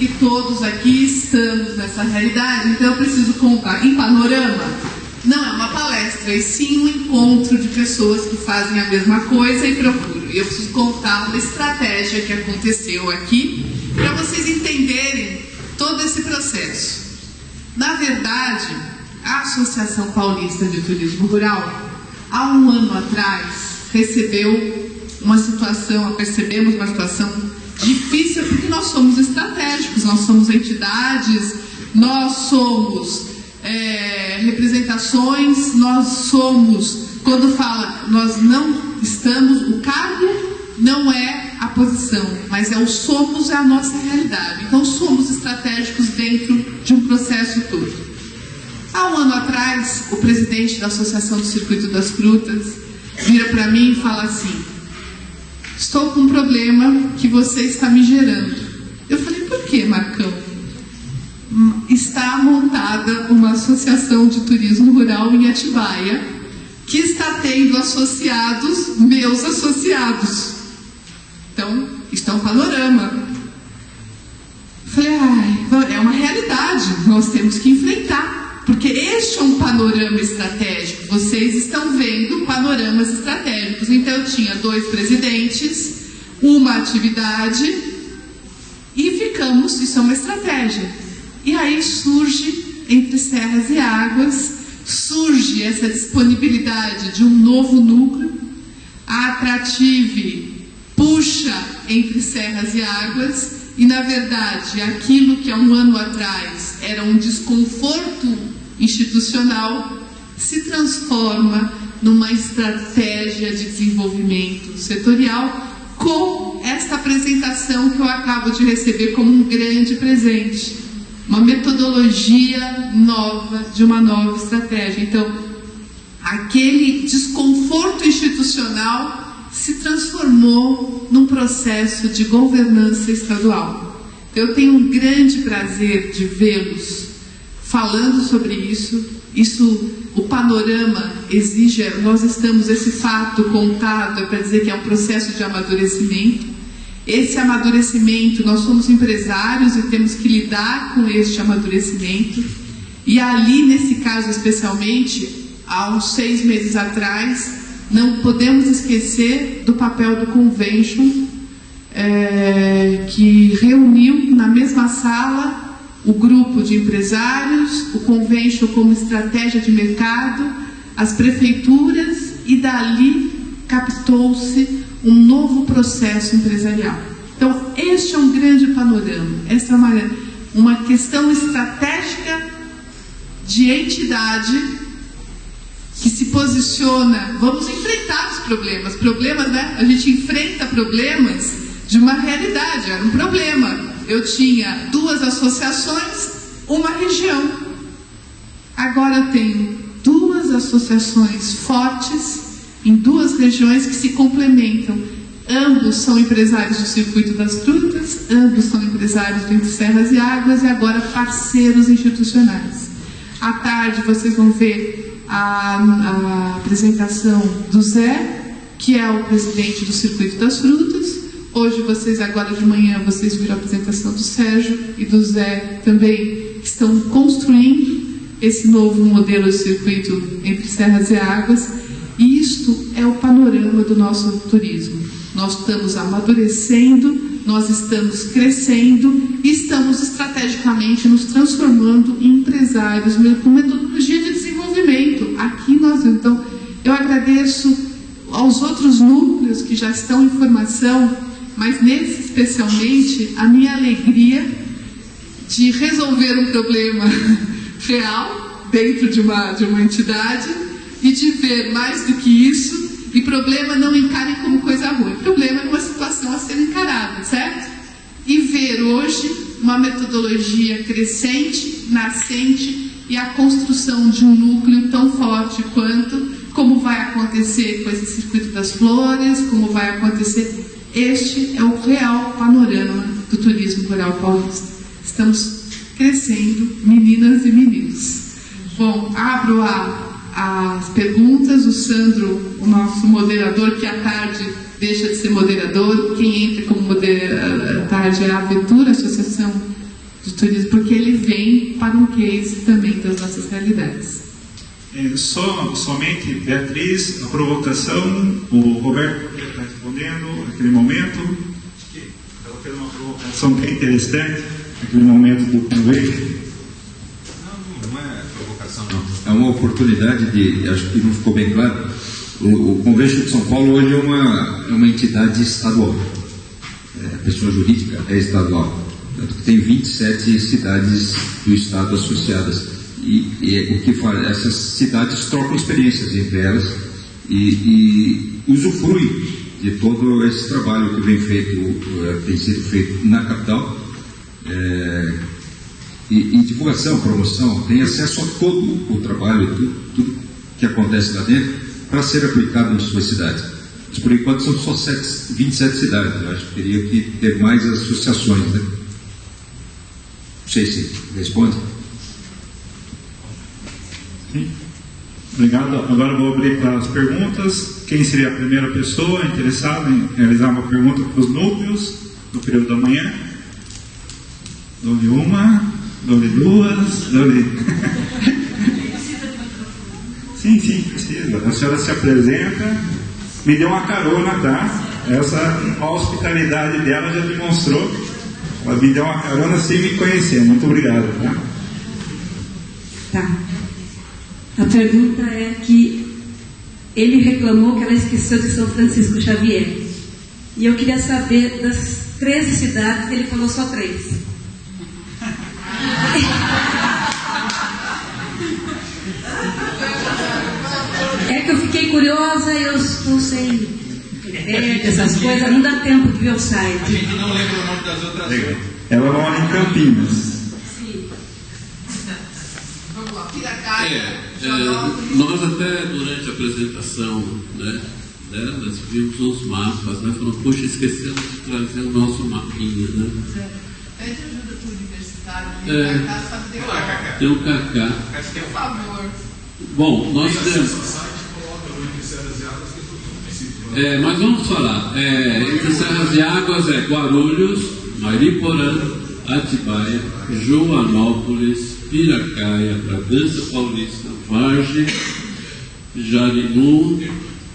E todos aqui estamos nessa realidade, então eu preciso contar em panorama. Não é uma palestra, e sim um encontro de pessoas que fazem a mesma coisa e procuram. E eu preciso contar uma estratégia que aconteceu aqui para vocês entenderem todo esse processo. Na verdade, a Associação Paulista de Turismo Rural, há um ano atrás, percebemos uma situação difícil, porque nós somos estratégicos, nós somos entidades, nós somos representações, nós somos, quando fala, nós não estamos, o cargo não é a posição, mas é o somos, é a nossa realidade. Então somos estratégicos dentro de um processo todo. Há um ano atrás, o presidente da Associação do Circuito das Frutas vira para mim e fala assim: estou com um problema que você está me gerando. Eu falei: por que, Marcão? Está montada uma associação de turismo rural em Atibaia, que está tendo associados, meus associados. Então, isso é um panorama. Eu falei: é uma realidade, nós temos que enfrentar, porque este é um panorama estratégico. Vocês estão vendo panoramas estratégicos. Então, eu tinha 2 presidentes, uma atividade, e ficamos, isso é uma estratégia. E aí surge, entre Serras e Águas, surge essa disponibilidade de um novo núcleo. A Atrative puxa Entre Serras e Águas, e na verdade aquilo que há um ano atrás era um desconforto institucional se transforma numa estratégia de desenvolvimento setorial, com esta apresentação que eu acabo de receber como um grande presente. Uma metodologia nova, de uma nova estratégia. Então, aquele desconforto institucional se transformou num processo de governança estadual. Eu tenho um grande prazer de vê-los falando sobre isso. O panorama exige, nós estamos, esse fato contado é para dizer que é um processo de amadurecimento. Esse amadurecimento, nós somos empresários e temos que lidar com este amadurecimento. E ali, nesse caso especialmente, há uns 6 meses atrás, não podemos esquecer do papel do Convention, que reuniu na mesma sala o grupo de empresários, o Convention como estratégia de mercado, as prefeituras, e dali captou-se um novo processo empresarial. Então, este é um grande panorama. Essa é uma questão estratégica de entidade que se posiciona. Vamos enfrentar os problemas. Problemas, né? A gente enfrenta problemas de uma realidade. Era um problema. Eu tinha 2 associações, uma região. Agora eu tenho 2 associações fortes em 2 regiões que se complementam. Ambos são empresários do Circuito das Frutas, ambos são empresários do Entre Serras e Águas, e agora parceiros institucionais. À tarde vocês vão ver a apresentação do Zé, que é o presidente do Circuito das Frutas. Hoje vocês, agora de manhã, vocês viram a apresentação do Sérgio e do Zé também, que estão construindo esse novo modelo de circuito Entre Serras e Águas. E isto é o panorama do nosso turismo. Nós estamos amadurecendo, nós estamos crescendo e estamos estrategicamente nos transformando em empresários com metodologia de desenvolvimento. Aqui nós, então, eu agradeço aos outros núcleos que já estão em formação, mas nesse especialmente a minha alegria de resolver um problema real dentro de uma entidade, e de ver mais do que isso, e problema não encarem como coisa ruim. Problema é uma situação a ser encarada, certo? E ver hoje uma metodologia crescente, nascente, e a construção de um núcleo tão forte quanto, como vai acontecer com esse Circuito das Flores, como vai acontecer. Este é o real panorama do turismo rural paulista. Estamos crescendo, meninas e meninos. Bom, abro as perguntas. O Sandro, o nosso moderador, que à tarde deixa de ser moderador, quem entra como moderador à tarde é a Aventura, Associação de turismo, porque ele vem para um case também das nossas realidades. Somente, Beatriz, a provocação, o Roberto está respondendo naquele momento. Ela fez uma provocação bem interessante naquele momento do convênio. Não é provocação, não. É uma oportunidade de, acho que não ficou bem claro, o Convênio de São Paulo hoje é uma entidade estadual. A pessoa jurídica é estadual. Tanto que tem 27 cidades do estado associadas. E o que faz, essas cidades trocam experiências entre elas e usufruem de todo esse trabalho que tem sido feito na capital, e divulgação, promoção, tem acesso a todo o trabalho, tudo que acontece lá dentro, para ser aplicado em suas cidades. Mas por enquanto são só 27 cidades. Eu acho que teria que ter mais associações, né? Não sei se responde. Sim. Obrigado. Agora vou abrir para as perguntas. Quem seria a primeira pessoa interessada em realizar uma pergunta para os núcleos no período da manhã? Dou-lhe uma, dou-lhe duas, dou-lhe... Sim, precisa. A senhora se apresenta, me deu uma carona, tá? A hospitalidade dela já demonstrou. Ela me deu uma carona sem me conhecer. Muito obrigado, tá? Tá. A pergunta é que ele reclamou que ela esqueceu de São Francisco Xavier. E eu queria saber das 13 cidades, ele falou só 3. É que eu fiquei curiosa e eu estou sem essas coisas, não dá tempo de ver o site. A gente não lembra o nome das outras. Ela mora em Campinas. Nós até durante a apresentação, né, nós vimos uns mapas, né, falando, puxa, esquecemos de trazer o nosso mapinha, né? Pede ajuda para o universitário, tem um Cacá. Por favor. Bom, nós temos... mas vamos falar, entre Serras e Águas é Guarulhos, Mariporã, Atibaia, Joanópolis, Piracaia, Bragança Paulista, Vargem, Jarinu,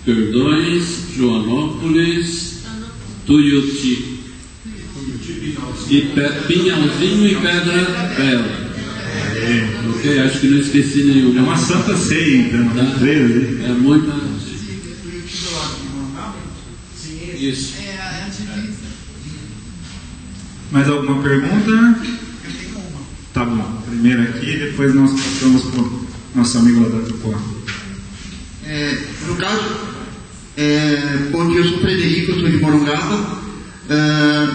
Perdões, Joanópolis, Tuiuti, e Pinhalzinho e Pedra Bela. Ok, acho que não esqueci nenhum. É uma santa ceia, então. Tá? É muita. Isso. Mais alguma pergunta? Tá bom. Primeiro aqui, depois nós passamos para o nosso amigo lá da Tupuá. No caso, bom dia, eu sou Frederico, eu sou de Morungaba.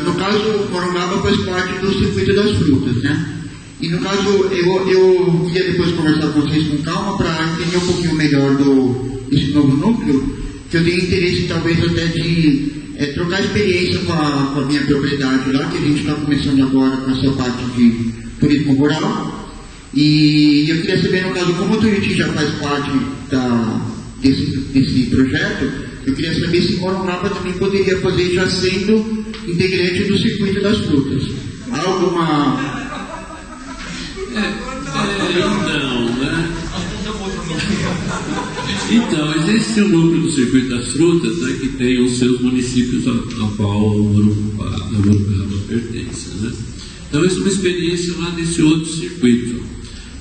No caso, Morungaba faz parte do circuito das frutas, né? E no caso, eu queria depois conversar com vocês com calma para entender um pouquinho melhor desse novo núcleo, que eu tenho interesse talvez até de trocar experiência com a minha propriedade lá, que a gente está começando agora com essa parte de turismo rural. E eu queria saber, no caso, como o Tuiuti já faz parte desse projeto, eu queria saber se Morungaba também poderia fazer, já sendo integrante do circuito das frutas. Há alguma... Então, existe um núcleo do Circuito das Frutas, né, que tem os seus municípios ao qual o Morungaba pertence, né? Então, essa é uma experiência lá desse outro circuito.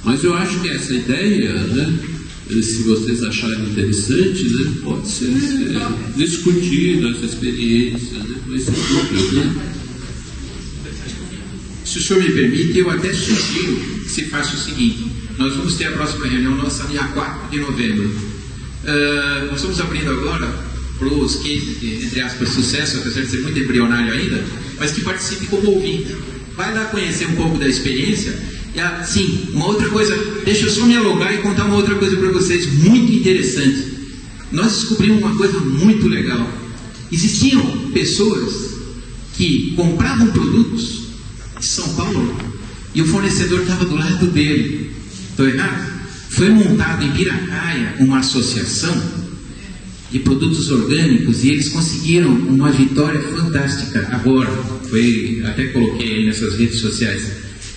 Mas eu acho que essa ideia, né, se vocês acharem interessante, né, pode ser discutida essa experiência, né, com esse núcleo, né? Se o senhor me permite, eu até sugiro que se faça o seguinte: nós vamos ter a próxima reunião nossa dia 4 de novembro. Nós estamos abrindo agora para os cases de, entre aspas, sucesso, apesar de ser muito embrionário ainda, mas que participe como ouvinte. Vai lá conhecer um pouco da experiência. E, sim, uma outra coisa, deixa eu só me alongar e contar uma outra coisa para vocês, muito interessante. Nós descobrimos uma coisa muito legal. Existiam pessoas que compravam produtos de São Paulo e o fornecedor estava do lado dele. Estou errado? Foi montada em Piracaia uma associação de produtos orgânicos e eles conseguiram uma vitória fantástica agora. Até coloquei aí nessas redes sociais.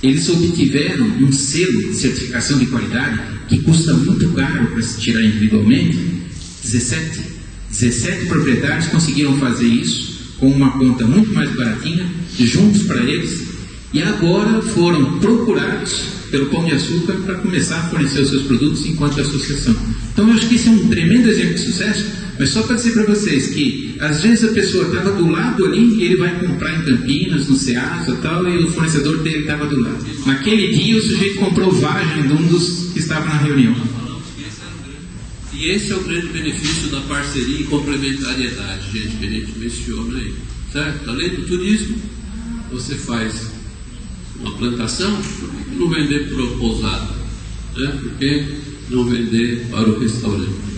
eles obtiveram um selo de certificação de qualidade que custa muito caro para se tirar individualmente. 17 proprietários conseguiram fazer isso com uma conta muito mais baratinha, juntos para eles, e agora foram procurados pelo Pão de Açúcar para começar a fornecer os seus produtos enquanto associação. Então eu acho que esse é um tremendo exemplo de sucesso, mas só para dizer para vocês que às vezes a pessoa estava do lado ali e ele vai comprar em Campinas, no Ceasa e tal, e o fornecedor dele estava do lado. Naquele dia o sujeito comprou vagem de um dos que estava na reunião. E esse é o grande benefício da parceria e complementariedade, gente, que a gente menciona aí. Certo? Além do turismo, você faz uma plantação, por que não vender para o pousado? Né? Por que não vender para o restaurante?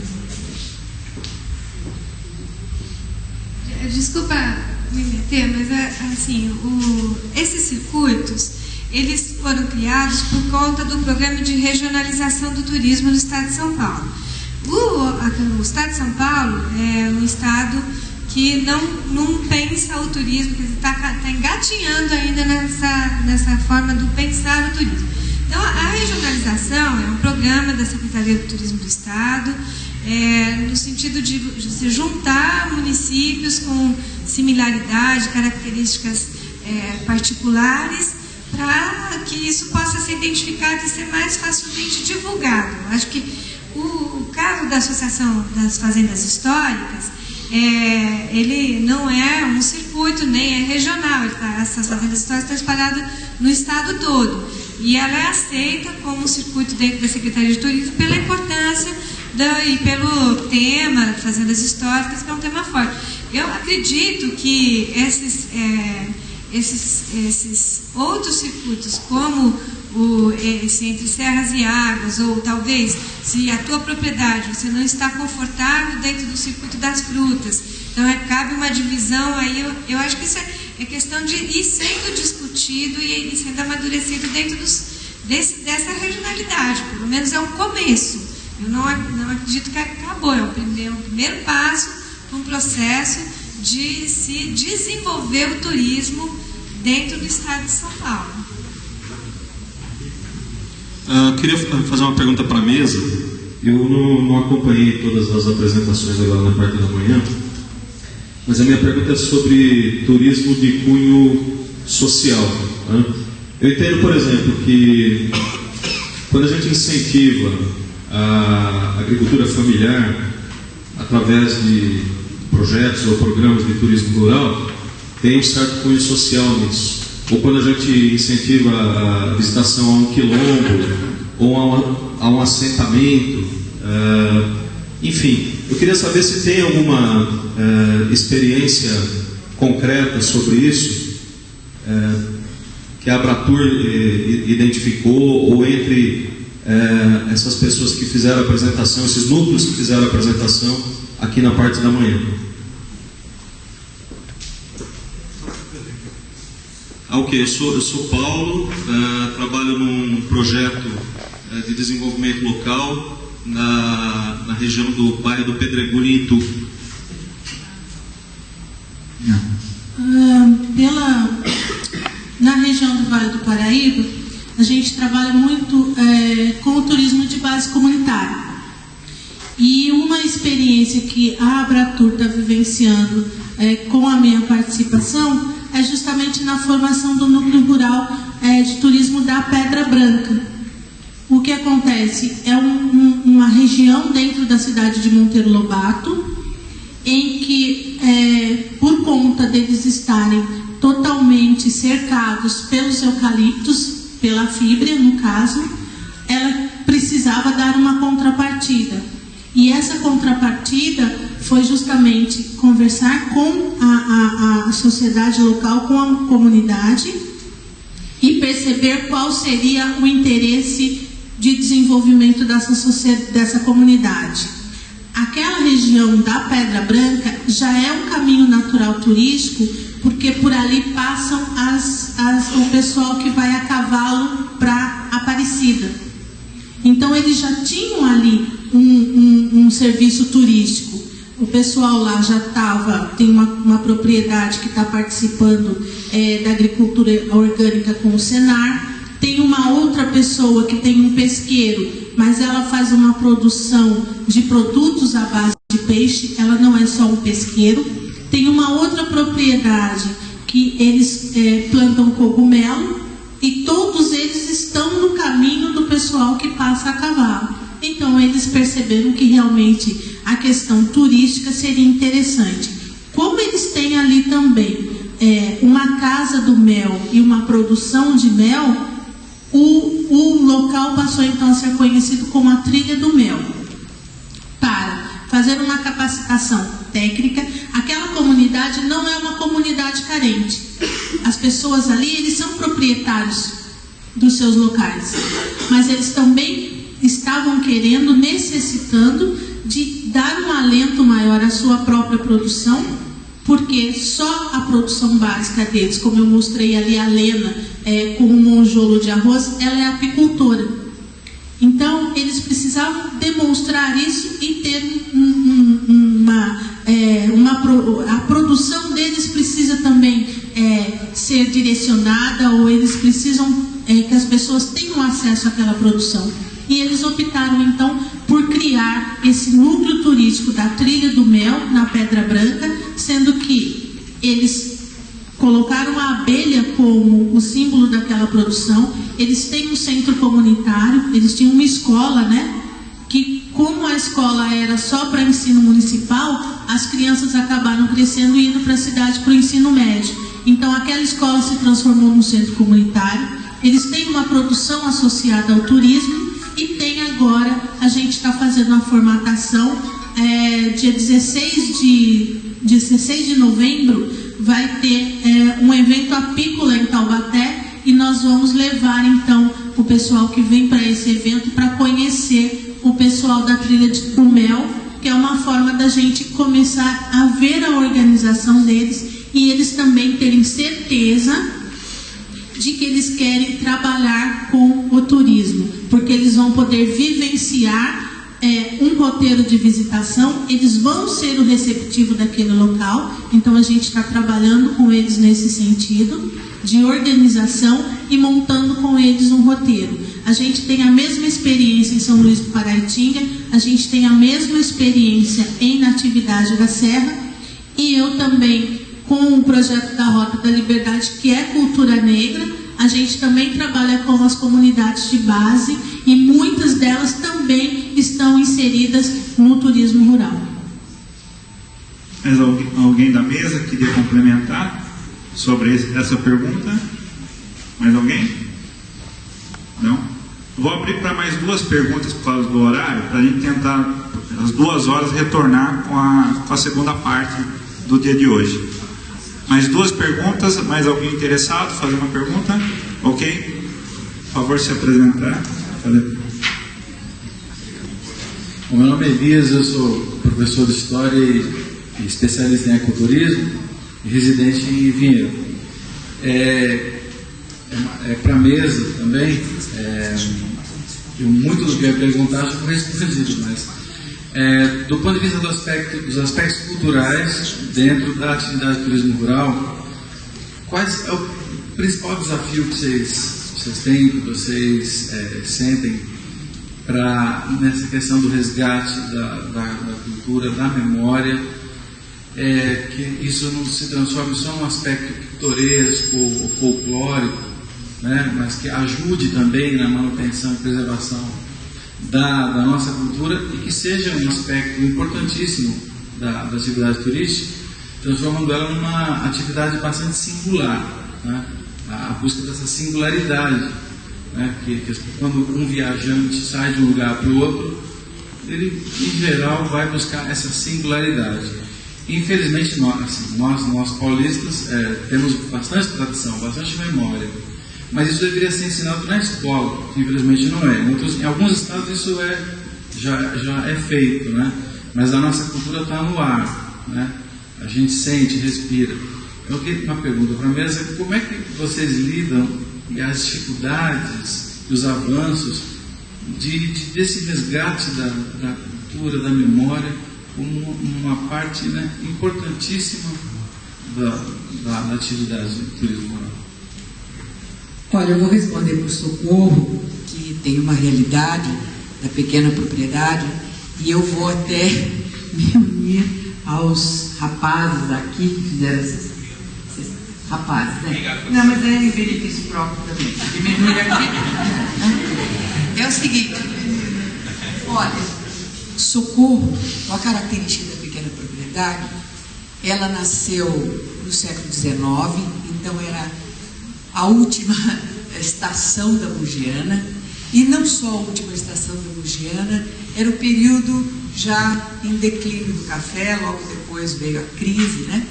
Desculpa me meter, mas assim, esses circuitos, eles foram criados por conta do programa de regionalização do turismo no estado de São Paulo. O estado de São Paulo é um estado que não pensa o turismo, que está engatinhando ainda nessa forma do pensar o turismo. Então, a regionalização é um programa da Secretaria do Turismo do Estado, no sentido de se juntar municípios com similaridade, características particulares, para que isso possa ser identificado e ser mais facilmente divulgado. Acho que o caso da Associação das Fazendas Históricas, ele não é um circuito, nem é regional. Essas fazendas históricas estão espalhadas no estado todo. E ela é aceita como um circuito dentro da Secretaria de Turismo pela importância e pelo tema fazendas históricas, que é um tema forte. Eu acredito que esses outros circuitos, como esse entre serras e águas, ou talvez, se a tua propriedade você não está confortável dentro do circuito das frutas, então cabe uma divisão aí. Eu acho que isso é questão de ir sendo discutido e sendo amadurecido dentro dessa regionalidade. Pelo menos é um começo. Eu não acredito que acabou, é o primeiro passo para um processo de se desenvolver o turismo dentro do estado de São Paulo. Queria fazer uma pergunta para a mesa. Eu não acompanhei todas as apresentações agora na parte da manhã, mas a minha pergunta é sobre turismo de cunho social, né? Eu entendo, por exemplo, que quando a gente incentiva a agricultura familiar através de projetos ou programas de turismo rural, tem um certo cunho social nisso. Ou quando a gente incentiva a visitação a um quilombo ou a um assentamento, enfim, eu queria saber se tem alguma experiência concreta sobre isso que a Abratur identificou, ou entre essas pessoas que fizeram a apresentação, esses núcleos que fizeram a apresentação aqui na parte da manhã. Eu sou Paulo, trabalho num projeto de desenvolvimento local na região do bairro do Pedregulho, em Itu. Na região do Vale do Paraíba, a gente trabalha muito com o turismo de base comunitária. E uma experiência que a Abratur está vivenciando com a minha participação é justamente na formação do núcleo rural de turismo da Pedra Branca. O que acontece? É uma região dentro da cidade de Monteiro Lobato, em que, por conta deles estarem totalmente cercados pelos eucaliptos, pela fibra, no caso, ela precisava dar uma contrapartida. E essa contrapartida foi justamente conversar com a sociedade local, com a comunidade, e perceber qual seria o interesse de desenvolvimento dessa comunidade. Aquela região da Pedra Branca já é um caminho natural turístico, porque por ali passam o pessoal que vai a cavalo para Aparecida. Então eles já tinham ali um serviço turístico. O pessoal lá já tem uma propriedade que está participando da agricultura orgânica com o Senar, tem uma outra pessoa que tem um pesqueiro, mas ela faz uma produção de produtos à base de peixe, ela não é só um pesqueiro. Tem uma outra propriedade que eles plantam cogumelo, e todos eles estão no caminho do pessoal que passa a cavalo. Então eles perceberam que realmente a questão turística seria interessante. Como eles têm ali também uma casa do mel e uma produção de mel, o local passou então a ser conhecido como a Trilha do Mel, para fazer uma capacitação técnica. Aquela comunidade não é uma comunidade carente. As pessoas ali, eles são proprietários dos seus locais, mas eles também estavam querendo, necessitando de dar um alento maior à sua própria produção, porque só a produção básica deles, como eu mostrei ali a Lena com um monjolo de arroz, ela é apicultora. Então eles precisavam demonstrar isso e ter a produção deles precisa também ser direcionada, ou eles precisam que as pessoas tenham acesso àquela produção. E eles optaram então por criar esse núcleo turístico da Trilha do Mel na Pedra Branca, sendo que eles colocaram a abelha como o símbolo daquela produção. Eles têm um centro comunitário, eles tinham uma escola, né? Que como a escola era só para ensino municipal, as crianças acabaram crescendo e indo para a cidade para o ensino médio. Então aquela escola se transformou num centro comunitário. Eles têm uma produção associada ao turismo. E tem agora, a gente está fazendo a formatação, dia 16 de novembro, vai ter um evento apícola em Taubaté, e nós vamos levar então o pessoal que vem para esse evento para conhecer o pessoal da Trilha do Mel, que é uma forma da gente começar a ver a organização deles, e eles também terem certeza de que eles querem trabalhar com o turismo, porque eles vão poder vivenciar um roteiro de visitação, eles vão ser o receptivo daquele local. Então a gente está trabalhando com eles nesse sentido de organização e montando com eles um roteiro. A gente tem a mesma experiência em São Luís do Paraitinga, a gente tem a mesma experiência em Natividade da Serra, e eu também, com o projeto da Rota da Liberdade, que é cultura negra, a gente também trabalha com as comunidades de base, e muitas delas também estão inseridas no turismo rural. Mas alguém da mesa queria complementar sobre essa pergunta? Mais alguém? Não? Vou abrir para mais duas perguntas por causa do horário, para a gente tentar, às 2 horas, retornar com a segunda parte do dia de hoje. Mais duas perguntas, mais alguém interessado em fazer uma pergunta? Ok? Por favor, se apresentar. O meu nome é Elias, eu sou professor de História e especialista em ecoturismo e residente em Vinhedo. Para a mesa também, muitos do que eu ia perguntar já foram respondidos, mas do ponto de vista dos aspectos culturais dentro da atividade de turismo rural, quais é o principal desafio que vocês têm, que vocês sentem nessa questão do resgate da cultura, da memória, que isso não se transforme só num aspecto pitoresco ou folclórico, né, mas que ajude também na manutenção e preservação da nossa cultura, e que seja um aspecto importantíssimo da atividade turística, transformando ela numa atividade bastante singular, né? A busca dessa singularidade, né? Que quando um viajante sai de um lugar para o outro, ele em geral vai buscar essa singularidade. Infelizmente nós paulistas temos bastante tradição, bastante memória, mas isso deveria ser ensinado na escola, que infelizmente não é. Em alguns estados isso já é feito, né? Mas a nossa cultura está no ar, né? A gente sente, respira. Eu queria uma pergunta para a mesa: como é que vocês lidam e as dificuldades e os avanços desse resgate da cultura, da memória, como uma parte, né, importantíssima da atividade do turismo rural? Olha, eu vou responder por Socorro, que tem uma realidade da pequena propriedade, e eu vou até me unir aos rapazes aqui que fizeram esses rapazes, né? Não, mas é em benefício próprio também. Diminui aqui. É o seguinte, olha, Socorro, a característica da pequena propriedade, ela nasceu no século XIX, então era a última estação da Bugiana, e não só a última estação da Bugiana, era o período já em declínio do café, logo depois veio a crise, né?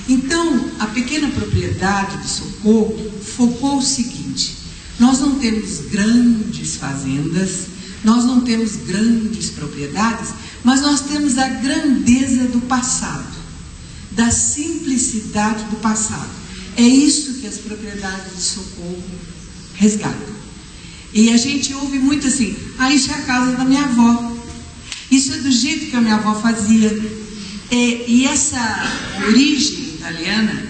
Então, a pequena propriedade de Socorro focou o seguinte: nós não temos grandes fazendas, nós não temos grandes propriedades, mas nós temos a grandeza do passado, da simplicidade do passado. É isso que as propriedades de Socorro resgatam. E a gente ouve muito assim: isso é a casa da minha avó, isso é do jeito que a minha avó fazia. E essa origem italiana,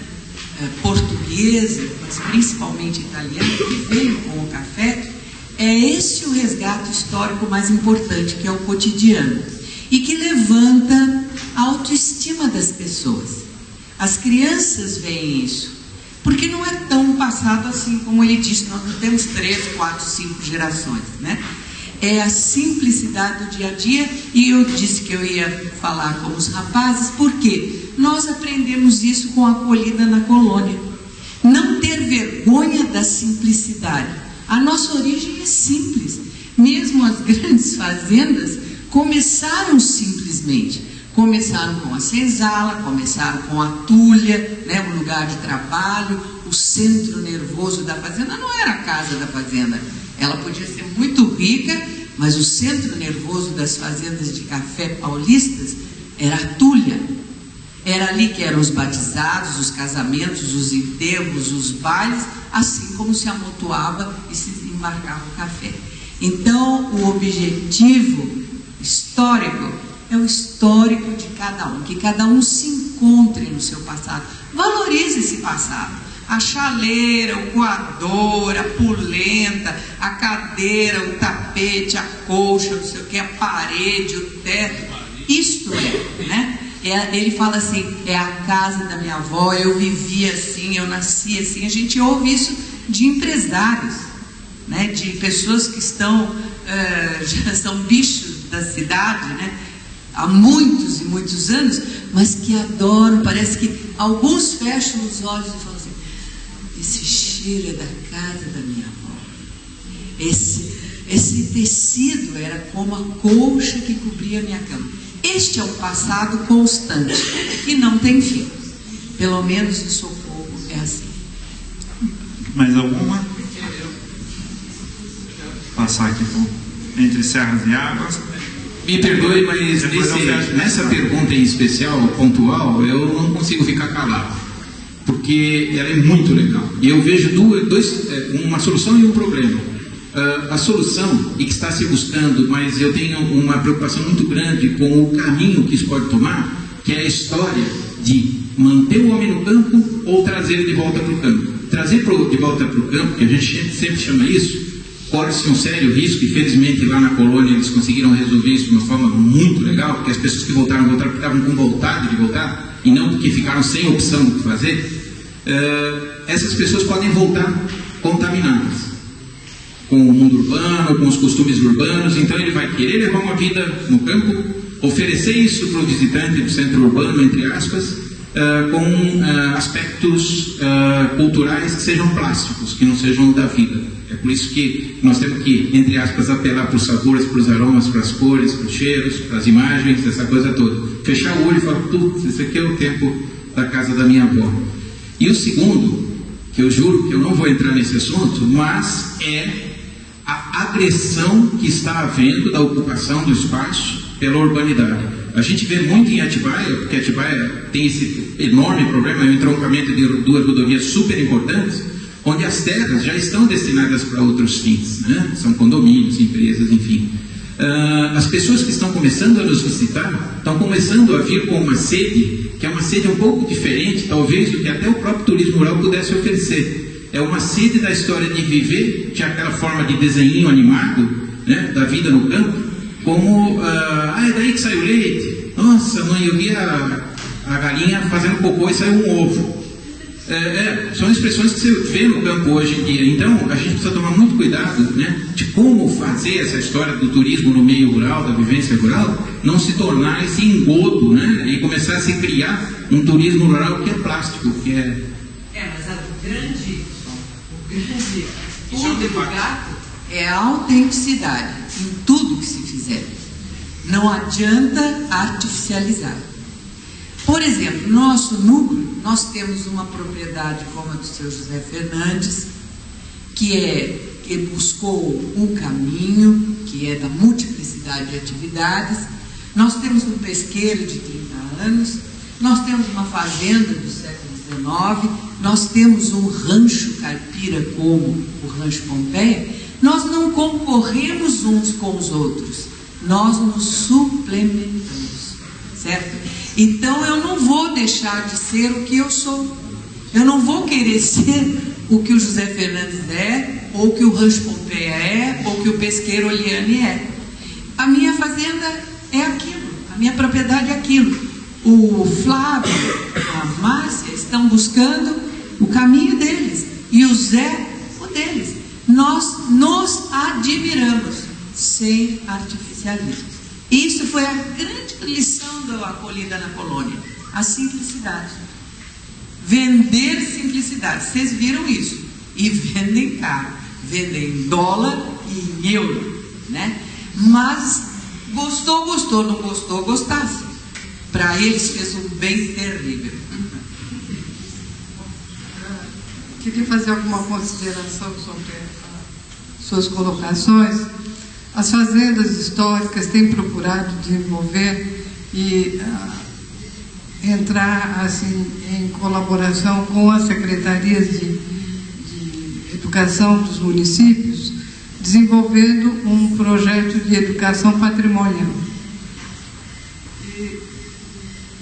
portuguesa, mas principalmente italiana, que veio com o café, é esse o resgate histórico mais importante, que é o cotidiano, e que levanta a autoestima das pessoas. As crianças veem isso, porque não é tão passado assim como ele disse, nós não temos 3, 4, 5 gerações, né? É a simplicidade do dia a dia, e eu disse que eu ia falar com os rapazes, porque nós aprendemos isso com a acolhida na colônia. Não ter vergonha da simplicidade. A nossa origem é simples. Mesmo as grandes fazendas começaram simplesmente. Começaram com a senzala, começaram com a tulha, né, o lugar de trabalho, o centro nervoso da fazenda. Não era a casa da fazenda. Ela podia ser muito rica, mas o centro nervoso das fazendas de café paulistas era a tulha. Era ali que eram os batizados, os casamentos, os enterros, os bailes, assim como se amontoava e se embarcava o café. Então, o objetivo histórico é o histórico de cada um, que cada um se encontre no seu passado. Valorize esse passado. A chaleira, o coador, a polenta, a cadeira, o tapete, a colcha, não sei o que, a parede, o teto. Isto é, né? Ele fala assim: é a casa da minha avó, eu vivi assim, eu nasci assim. A gente ouve isso de empresários, né? De pessoas que estão, já são bichos da cidade, né? Há muitos e muitos anos, mas que adoram. Parece que alguns fecham os olhos e falam assim: esse cheiro é da casa da minha avó. Esse tecido era como a colcha que cobria a minha cama. Este é um passado constante, que não tem fim. Pelo menos no Socorro é assim. Mais alguma? Passar aqui entre serras e águas. Me perdoe, mas nessa pergunta em especial, pontual, eu não consigo ficar calado, porque ela é muito legal. E eu vejo uma solução e um problema. A solução, e que está se buscando, mas eu tenho uma preocupação muito grande com o caminho que isso pode tomar, que é a história de manter o homem no campo ou trazer ele de volta para o campo. Trazer de volta para o campo, que a gente sempre chama isso, corre-se um sério risco, e felizmente lá na colônia eles conseguiram resolver isso de uma forma muito legal, porque as pessoas que voltaram porque estavam com vontade de voltar, e não porque ficaram sem opção do que fazer. Essas pessoas podem voltar contaminadas com o mundo urbano, com os costumes urbanos. Então ele vai querer levar uma vida no campo, oferecer isso para o visitante do centro urbano, entre aspas, com aspectos culturais que sejam plásticos, que não sejam da vida. É por isso que nós temos que, entre aspas, apelar para os sabores, para os aromas, para as cores, para os cheiros, para as imagens, essa coisa toda. Fechar o olho e falar: putz, esse aqui é o tempo da casa da minha avó. E o segundo, que eu juro que eu não vou entrar nesse assunto, mas é a agressão que está havendo da ocupação do espaço pela urbanidade. A gente vê muito em Atibaia, porque Atibaia tem esse enorme problema, o entroncamento de 2 rodovias super importantes, onde as terras já estão destinadas para outros fins, né? São condomínios, empresas, enfim. As pessoas que estão começando a nos visitar estão começando a vir com uma sede, que é uma sede um pouco diferente, talvez, do que até o próprio turismo rural pudesse oferecer, é uma sede da história de viver, tinha aquela forma de desenho animado, né, da vida no campo, como, é daí que sai o leite, nossa mãe, eu vi a galinha fazendo cocô e saiu um ovo. São expressões que você vê no campo hoje em dia. Então a gente precisa tomar muito cuidado, né, de como fazer essa história do turismo no meio rural, da vivência rural, não se tornar esse engodo, né, e começar a se criar um turismo rural que é plástico, que é... Mas o grande pulo do gato é a autenticidade em tudo que se fizer. Não adianta artificializar. Por exemplo, no nosso núcleo, nós temos uma propriedade como a do seu José Fernandes, que buscou um caminho, que é da multiplicidade de atividades. Nós temos um pesqueiro de 30 anos, nós temos uma fazenda do século XIX, nós temos um rancho caipira como o Rancho Pompeia. Nós não concorremos uns com os outros, nós nos suplementamos, certo? Então eu não vou deixar de ser o que eu sou. Eu não vou querer ser o que o José Fernandes é, ou que o Rancho Pompeia é, ou que o pesqueiro Oliane é. A minha fazenda é aquilo, a minha propriedade é aquilo. O Flávio, a Márcia estão buscando o caminho deles, e o Zé, o deles. Nós nos admiramos, sem artificialismo. Isso foi a grande lição da acolhida na colônia, a simplicidade. Vender simplicidade. Vocês viram isso? E vendem caro, vendem em dólar e em euro, né? Mas gostou, não gostou, gostasse. Para eles fez um bem terrível. Queria fazer alguma consideração sobre suas colocações. As fazendas históricas têm procurado desenvolver e entrar assim, em colaboração com as secretarias de educação dos municípios, desenvolvendo um projeto de educação patrimonial. E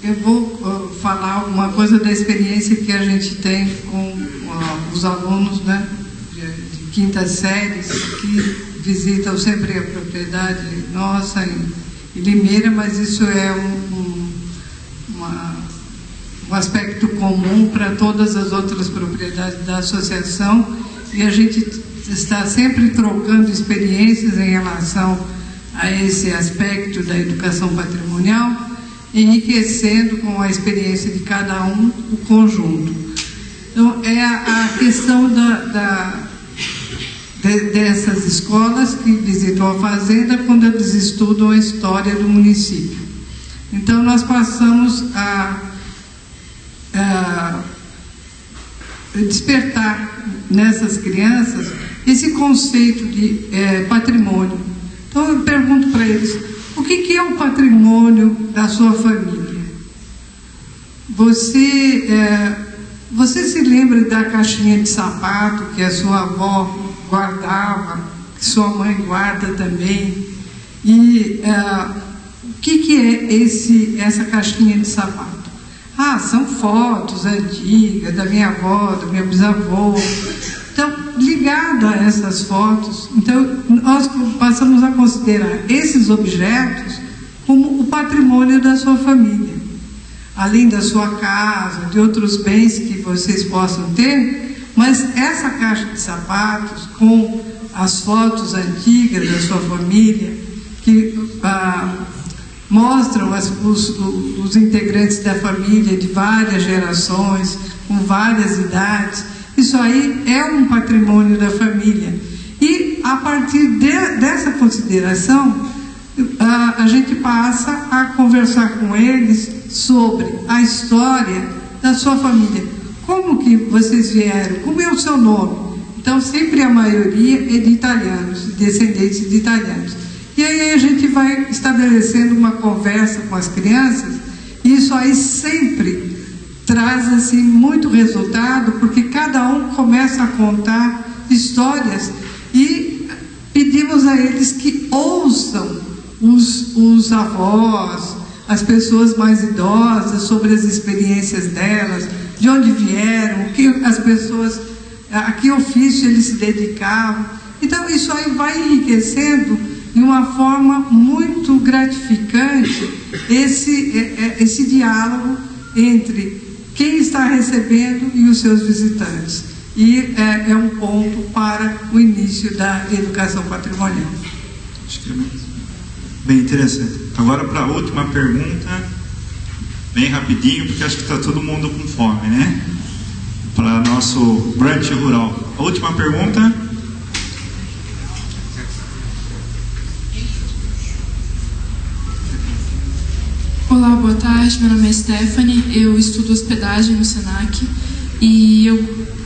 eu vou falar alguma coisa da experiência que a gente tem com os alunos, né, de quintas séries, que visitam sempre a propriedade nossa em Limeira, mas isso é um aspecto comum para todas as outras propriedades da associação, e a gente está sempre trocando experiências em relação a esse aspecto da educação patrimonial, enriquecendo com a experiência de cada um o conjunto. Então, é a questão dessas escolas que visitam a fazenda quando eles estudam a história do município. Então, nós passamos a despertar nessas crianças esse conceito de patrimônio. Então, eu pergunto para eles, o que é o patrimônio da sua família? Você se lembra da caixinha de sapato que a sua avó guardava, que sua mãe guarda também? E o que é essa caixinha de sapato? São fotos antigas da minha avó, do meu bisavô. Então, ligado a essas fotos, então nós passamos a considerar esses objetos como o patrimônio da sua família, além da sua casa, de outros bens que vocês possam ter, mas essa caixa de sapatos com as fotos antigas da sua família, que mostram os integrantes da família de várias gerações, com várias idades, isso aí é um patrimônio da família. E a partir dessa consideração, a gente passa a conversar com eles sobre a história da sua família. Como que vocês vieram? Como é o seu nome? Então, sempre a maioria é de italianos, descendentes de italianos. E aí a gente vai estabelecendo uma conversa com as crianças, e isso aí sempre traz assim muito resultado, porque cada um começa a contar histórias, e pedimos a eles que ouçam os avós, as pessoas mais idosas, sobre as experiências delas, de onde vieram, o que as pessoas a que ofício eles se dedicavam. Então, isso aí vai enriquecendo de uma forma muito gratificante esse diálogo entre quem está recebendo e os seus visitantes. E é um ponto para o início da educação patrimonial. Acho que é bem interessante. Agora, para a última pergunta, bem rapidinho, porque acho que está todo mundo com fome, né? Para nosso brunch rural. A última pergunta. Olá, boa tarde. Meu nome é Stephanie. Eu estudo hospedagem no SENAC e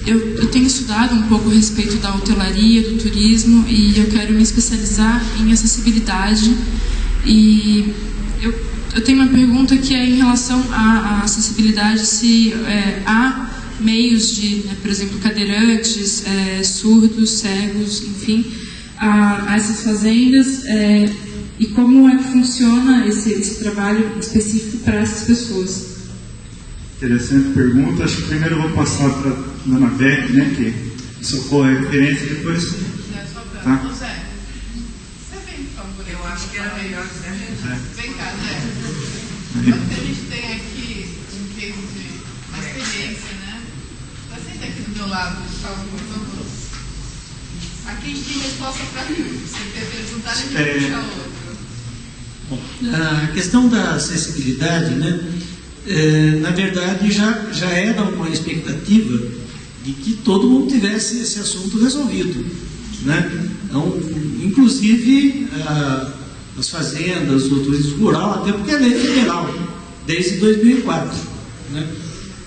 eu tenho estudado um pouco a respeito da hotelaria, do turismo, e eu quero me especializar em acessibilidade. E eu tenho uma pergunta que é em relação à acessibilidade, se há meios de, né, por exemplo, cadeirantes, surdos, cegos, enfim, a essas fazendas, e como é que funciona esse trabalho específico para essas pessoas. Interessante pergunta. Acho que primeiro eu vou passar para a dona Beck, né, que socorro a referência, depois... Tá? Zé, você vem, por favor. Eu acho que era melhor que a gente... Vem cá, Zé. Quando a gente tem aqui um case de uma experiência, né? Senta aqui do meu lado, por favor. Aqui a gente tem resposta para tudo. Se você perguntar, a gente vai puxar outro. A questão da acessibilidade, né? Na verdade, já era uma expectativa de que todo mundo tivesse esse assunto resolvido, né? Então, inclusive as fazendas, o turismo rural, até porque é lei federal, desde 2004, né?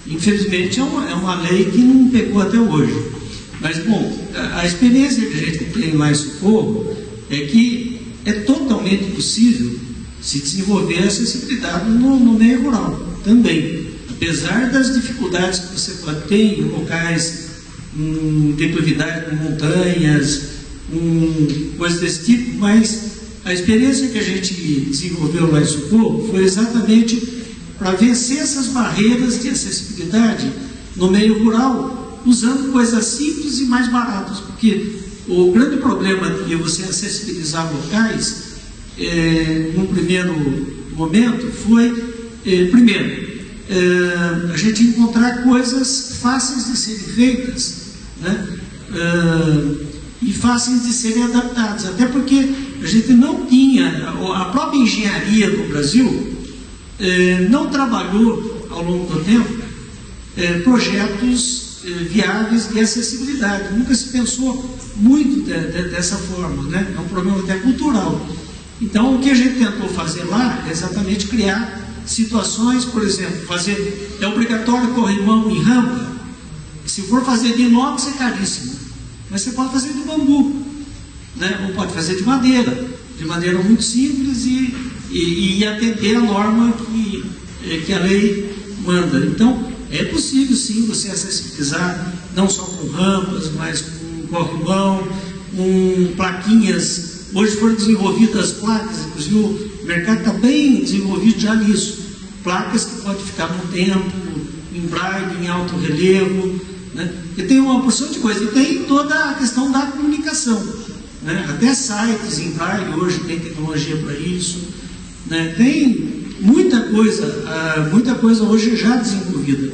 Infelizmente é uma lei que não pegou até hoje. Mas, bom, a experiência que a gente tem lá em Socorro é que é totalmente possível se desenvolver a acessibilidade no meio rural também. Apesar das dificuldades que você pode ter em locais de declividade, com montanhas, coisas desse tipo, mas a experiência que a gente desenvolveu lá em Socorro foi exatamente para vencer essas barreiras de acessibilidade no meio rural, usando coisas simples e mais baratas, porque o grande problema de você acessibilizar locais, num primeiro momento, foi, primeiro, a gente encontrar coisas fáceis de serem feitas, né? E fáceis de serem adaptadas, até porque a gente não tinha, a própria engenharia no Brasil não trabalhou ao longo do tempo projetos viáveis de acessibilidade, nunca se pensou muito dessa forma, né? É um problema até cultural. Então, o que a gente tentou fazer lá é exatamente criar situações, por exemplo, é obrigatório corrimão em rampa. Se for fazer de inox é caríssimo, mas você pode fazer de bambu, né? Ou pode fazer de madeira muito simples e atender a norma que a lei manda. Então, é possível sim você acessibilizar, não só com rampas, mas com corrimão, com plaquinhas. Hoje foram desenvolvidas placas, inclusive o mercado está bem desenvolvido já nisso. Placas que podem ficar no tempo, em braille, em alto relevo, né? E tem uma porção de coisa. E tem toda a questão da comunicação, né? Até sites em braille hoje tem tecnologia para isso, né? Tem muita coisa hoje já desenvolvida.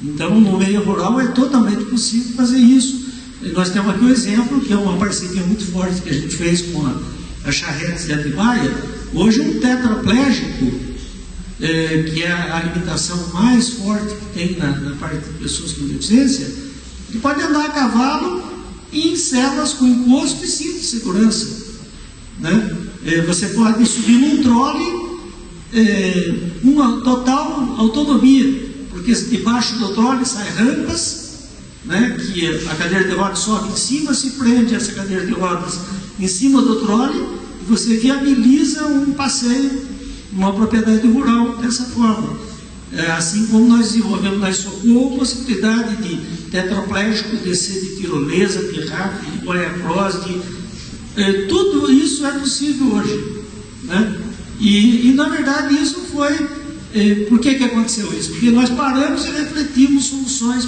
Então, no meio rural é totalmente possível fazer isso. Nós temos aqui um exemplo, que é uma parceria muito forte que a gente fez com a Charretes de Atibaia. Hoje um tetraplégico, que é a limitação mais forte que tem na parte de pessoas com deficiência, ele pode andar a cavalo em celas com encosto e cinto de segurança, né? Você pode subir num trole, uma total autonomia, porque debaixo do trole saem rampas, né, que a cadeira de rodas sobe em cima, se prende essa cadeira de rodas em cima do trole e você viabiliza um passeio numa propriedade rural dessa forma. Assim como nós desenvolvemos na Socorro a possibilidade de tetraplégico descer de tirolesa, de rápido, de boia-cross, tudo isso é possível hoje, né? E na verdade isso foi... por que aconteceu isso? Porque nós paramos e refletimos soluções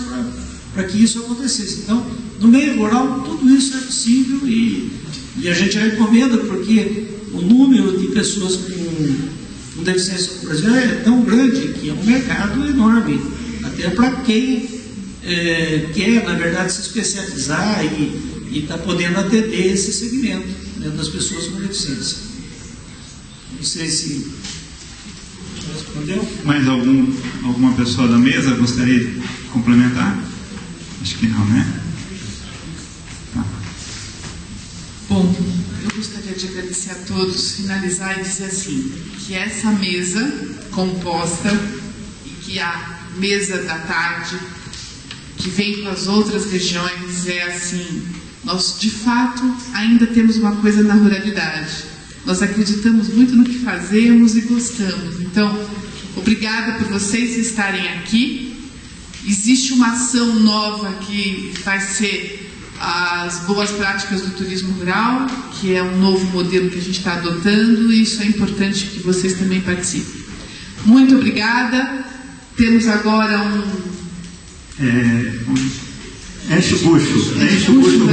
para que isso acontecesse. Então, No meio rural, tudo isso é possível e a gente recomenda, porque o número de pessoas com deficiência no Brasil é tão grande que é um mercado enorme, até para quem quer, na verdade, se especializar e está podendo atender esse segmento, né, das pessoas com deficiência. Não sei se respondeu. Mais alguma pessoa da mesa gostaria de complementar? Acho que não, né? Tá. Bom, eu gostaria de agradecer a todos, finalizar e dizer assim, que essa mesa composta e que a mesa da tarde que vem com as outras regiões é assim, nós de fato ainda temos uma coisa na ruralidade, nós acreditamos muito no que fazemos e gostamos, então obrigada por vocês estarem aqui. Existe uma ação nova que vai ser as boas práticas do turismo rural, que é um novo modelo que a gente está adotando, e isso é importante que vocês também participem. Muito obrigada. Temos agora enche o bucho.